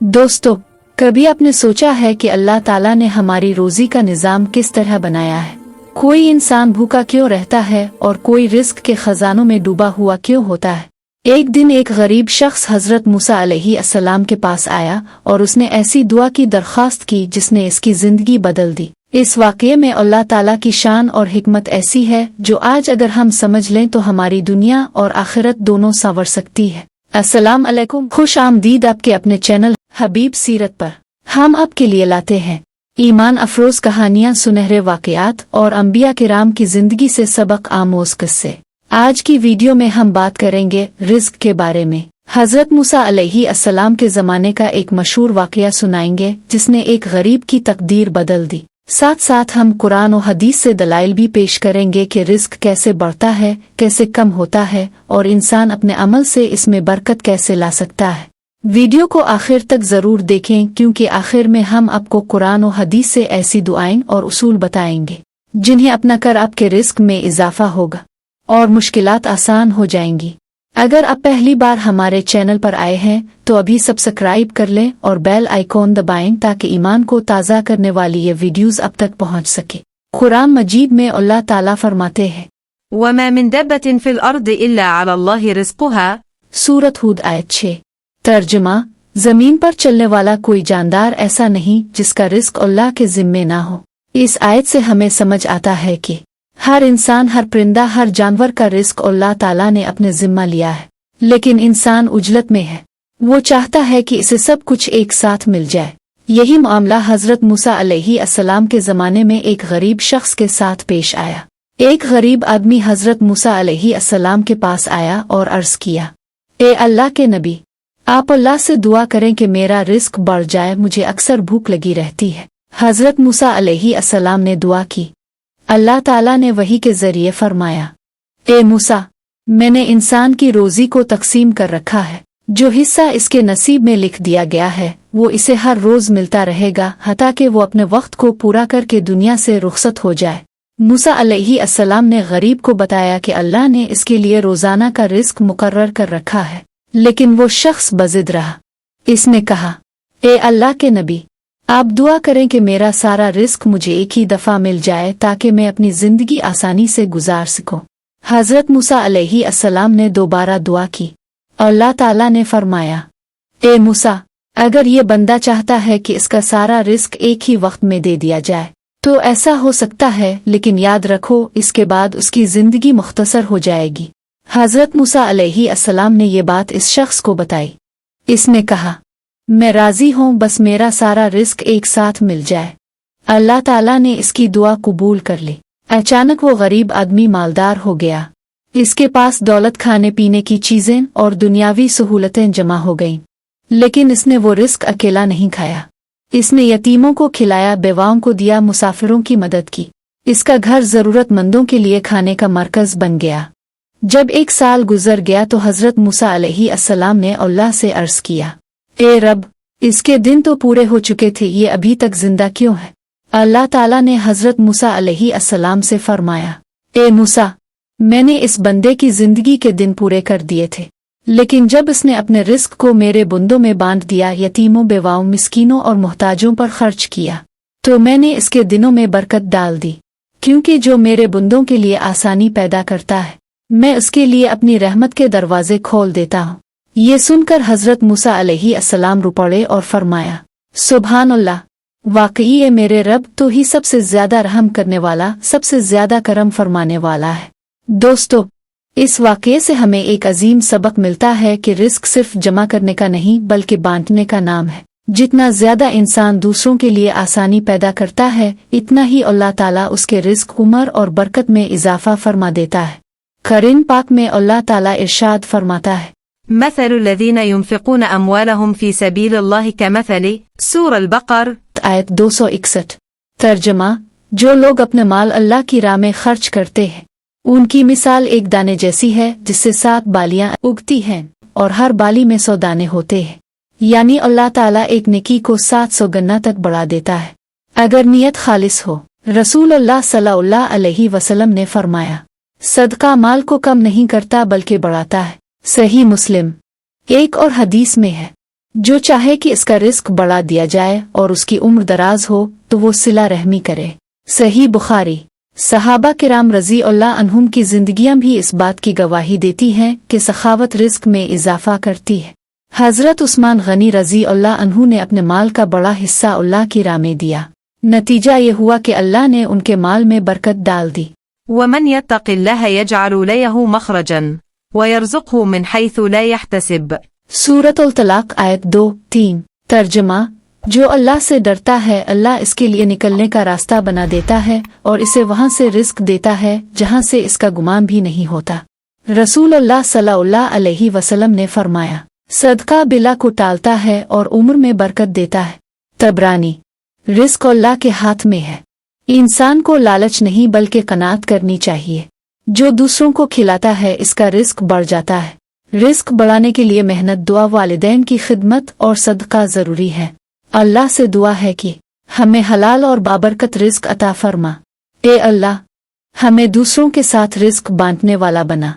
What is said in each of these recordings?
दोस्तों, कभी आपने सोचा है कि अल्लाह ताला ने हमारी रोजी का निज़ाम किस तरह बनाया है? कोई इंसान भूखा क्यों रहता है और कोई रिस्क के खजानों में डूबा हुआ क्यों होता है? एक दिन एक गरीब शख्स हजरत मूसा अलैहिस्सलाम के पास आया और उसने ऐसी दुआ की दरख्वास्त की जिसने इसकी जिंदगी बदल दी। इस वाक़ये में अल्लाह ताला की शान और हिकमत ऐसी है जो आज अगर हम समझ लें तो हमारी दुनिया और आखिरत दोनों संवर सकती है। अस्सलाम अलैकुम, खुश आमदीद आपके अपने चैनल हबीब सीरत पर। हम आपके लिए लाते हैं ईमान अफरोज कहानियां, सुनहरे वाक़यात और अंबिया किराम की जिंदगी से सबक आमोज किस्से। आज की वीडियो में हम बात करेंगे रिस्क के बारे में। हजरत मूसा अलैहिस्सलाम के ज़माने का एक मशहूर वाक़या सुनाएंगे जिसने एक गरीब की तकदीर बदल दी। साथ साथ हम कुरान और हदीस से दलाइल भी पेश करेंगे कि रिस्क कैसे बढ़ता है, कैसे कम होता है और इंसान अपने अमल से इसमें बरकत कैसे ला सकता है। वीडियो को आखिर तक जरूर देखें क्योंकि आखिर में हम आपको कुरान और हदीस से ऐसी दुआएं और उसूल बताएंगे जिन्हें अपना कर आपके रिस्क में इजाफा होगा और मुश्किलात आसान हो जाएंगी। अगर आप पहली बार हमारे चैनल पर आए हैं तो अभी सब्सक्राइब कर लें और बेल आइकॉन दबाएं ताकि ईमान को ताज़ा करने वाली ये वीडियोस अब तक पहुंच सके। कुरान मजीद में अल्लाह ताला फरमाते हैं, वमा मिन दब्बतिन फिल अर्द इल्ला अला अल्लाहि रिज़्क़ुहा। सूरत हूद आयत 6। तर्जुमा, जमीन पर चलने वाला कोई जानदार ऐसा नहीं जिसका रिस्क अल्लाह के जिम्मे ना हो। इस आयत से हमें समझ आता है कि हर इंसान, हर परिंदा, हर जानवर का रिस्क अल्लाह ताला ने अपने जिम्मा लिया है, लेकिन इंसान उजलत में है। वो चाहता है कि इसे सब कुछ एक साथ मिल जाए। यही मामला हजरत मूसा अलैहिस्सलाम के ज़माने में एक गरीब शख्स के साथ पेश आया। एक गरीब आदमी हजरत मूसा अलैहिस्सलाम के पास आया और अर्ज किया, ए अल्लाह के नबी, आप अल्लाह से दुआ करें कि मेरा रिस्क बढ़ जाए, मुझे अक्सर भूख लगी रहती है। हजरत मूसा अलैहिस्सलाम ने दुआ की। अल्लाह ताला ने वही के जरिए फरमाया, ए मूसा, मैंने इंसान की रोजी को तकसीम कर रखा है। जो हिस्सा इसके नसीब में लिख दिया गया है वो इसे हर रोज मिलता रहेगा हत्ता कि वो अपने वक्त को पूरा करके दुनिया से रुखसत हो जाए। मूसा अलैहिस्सलाम ने गरीब को बताया कि अल्लाह ने इसके लिए रोजाना का रिस्क मुकर्रर कर रखा है, लेकिन वो शख्स बजिद रहा। इसने कहा, ए अल्लाह के नबी, आप दुआ करें कि मेरा सारा रिस्क मुझे एक ही दफा मिल जाए ताकि मैं अपनी जिंदगी आसानी से गुजार सकूं। हजरत मूसा अलैहिस्सलाम ने दोबारा दुआ की। अल्लाह ताला ने फरमाया, ए मूसा, अगर ये बंदा चाहता है कि इसका सारा रिस्क एक ही वक्त में दे दिया जाए तो ऐसा हो सकता है, लेकिन याद रखो इसके बाद उसकी जिंदगी मुख्तसर हो जाएगी। हजरत मूसा अलैहिस्सलाम ने ये बात इस शख्स को बताई। इसने कहा, मैं राजी हूँ, बस मेरा सारा रिस्क एक साथ मिल जाए। अल्लाह ताला ने इसकी दुआ कबूल कर ली। अचानक वो गरीब आदमी मालदार हो गया। इसके पास दौलत, खाने पीने की चीजें और दुनियावी सहूलतें जमा हो गईं। लेकिन इसने वो रिस्क अकेला नहीं खाया। इसने यतीमों को खिलाया, बेवाओं को दिया, मुसाफिरों की मदद की। इसका घर जरूरतमंदों के लिए खाने का मरकज बन गया। जब एक साल गुजर गया तो हजरत मूसा अलैहिस्सलाम ने अल्लाह से अर्ज किया, ए रब, इसके दिन तो पूरे हो चुके थे, ये अभी तक जिंदा क्यों है? अल्लाह ताला ने हजरत मूसा अलैहिस्सलाम से फरमाया, ए मूसा, मैंने इस बंदे की जिंदगी के दिन पूरे कर दिए थे, लेकिन जब इसने अपने रिस्क को मेरे बुंदों में बांट दिया, यतीमों, बेवाओं, मिस्कीनों और मोहताजों पर खर्च किया, तो मैंने इसके दिनों में बरकत डाल दी। क्योंकि जो मेरे बुंदों के लिए आसानी पैदा करता है, मैं उसके लिए अपनी रहमत के दरवाजे खोल देता हूँ। ये सुनकर हजरत मूसा अलैहिस्सलाम रो पड़े और फरमाया, सुभान अल्लाह, वाकई ये मेरे रब तो ही सबसे ज्यादा रहम करने वाला, सबसे ज्यादा करम फरमाने वाला है। दोस्तों, इस वाक़ये से हमें एक अजीम सबक मिलता है कि रिस्क सिर्फ जमा करने का नहीं बल्कि बांटने का नाम है। जितना ज्यादा इंसान दूसरों के लिए आसानी पैदा करता है, इतना ही अल्लाह ताला उसके रिस्क, उम्र और बरकत में इजाफा फरमा देता है। कुरान पाक में अल्लाह ताला इरशाद फरमाता है, मसलुल लज़ीना युनफ़िक़ूना अम्वालहुम फ़ी सबीलिल्लाहि कमसली सूरह अल-बक़र, आयत 261। तर्जुमा, जो लोग अपने माल अल्लाह की राह में खर्च करते हैं उनकी मिसाल एक दाने जैसी है जिससे 7 बालियां उगती हैं और हर बाली में 100 दाने होते हैं। यानी अल्लाह ताला एक नेकी को 700 गन्ना तक बढ़ा देता है अगर नियत खालिस हो। रसूल अल्लाह सल्लल्लाहु अलैहि वसल्लम ने फरमाया, सदका माल को कम नहीं करता बल्कि बढ़ाता है। सही मुस्लिम। एक और हदीस में है, जो चाहे कि इसका रिस्क बढ़ा दिया जाए और उसकी उम्र दराज हो तो वो सिला रहमी करे। सही बुखारी। सहाबा किराम रजी अल्लाह अन्हुम की जिंदगियां भी इस बात की गवाही देती हैं कि सखावत रिस्क में इजाफा करती है। हजरत उस्मान गनी रजी अल्लाह अन्हु ने अपने माल का बड़ा हिस्सा अल्लाह की राह में दिया। नतीजा ये हुआ कि अल्लाह ने उनके माल में बरकत डाल दी। ومن يتق الله يجعل له مخرجا ويرزقه من حيث لا يحتسب सूरत उल तलाक आयत 2-3। तर्जमा, जो अल्लाह से डरता है अल्लाह इसके लिए निकलने का रास्ता बना देता है और इसे वहां से रिस्क देता है जहां से इसका गुमान भी नहीं होता। रसूल अल्लाह सल्लल्लाहु अलैहि वसल्लम ने फरमाया, सदका बिला को टालता है और उम्र में बरकत देता है। तबरानी। रिस्क अल्लाह के हाथ में है। इंसान को लालच नहीं बल्कि कनात करनी चाहिए। जो दूसरों को खिलाता है इसका रिस्क बढ़ जाता है। रिस्क बढ़ाने के लिए मेहनत, दुआ, वालिदैन की खिदमत और सदका जरूरी है। अल्लाह से दुआ है कि हमें हलाल और बाबरकत रिस्क अता फरमा। ए अल्लाह, हमें दूसरों के साथ रिस्क बांटने वाला बना।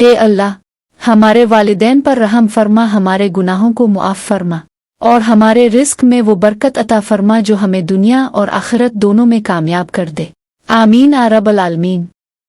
ए अल्लाह, हमारे वालिदैन पर रहम फरमा, हमारे गुनाहों को मुआफ फरमा और हमारे रिस्क में वो बरकत अता फरमा जो हमें दुनिया और आखिरत दोनों में कामयाब कर दे। आमीन या रब्बल आलमीन।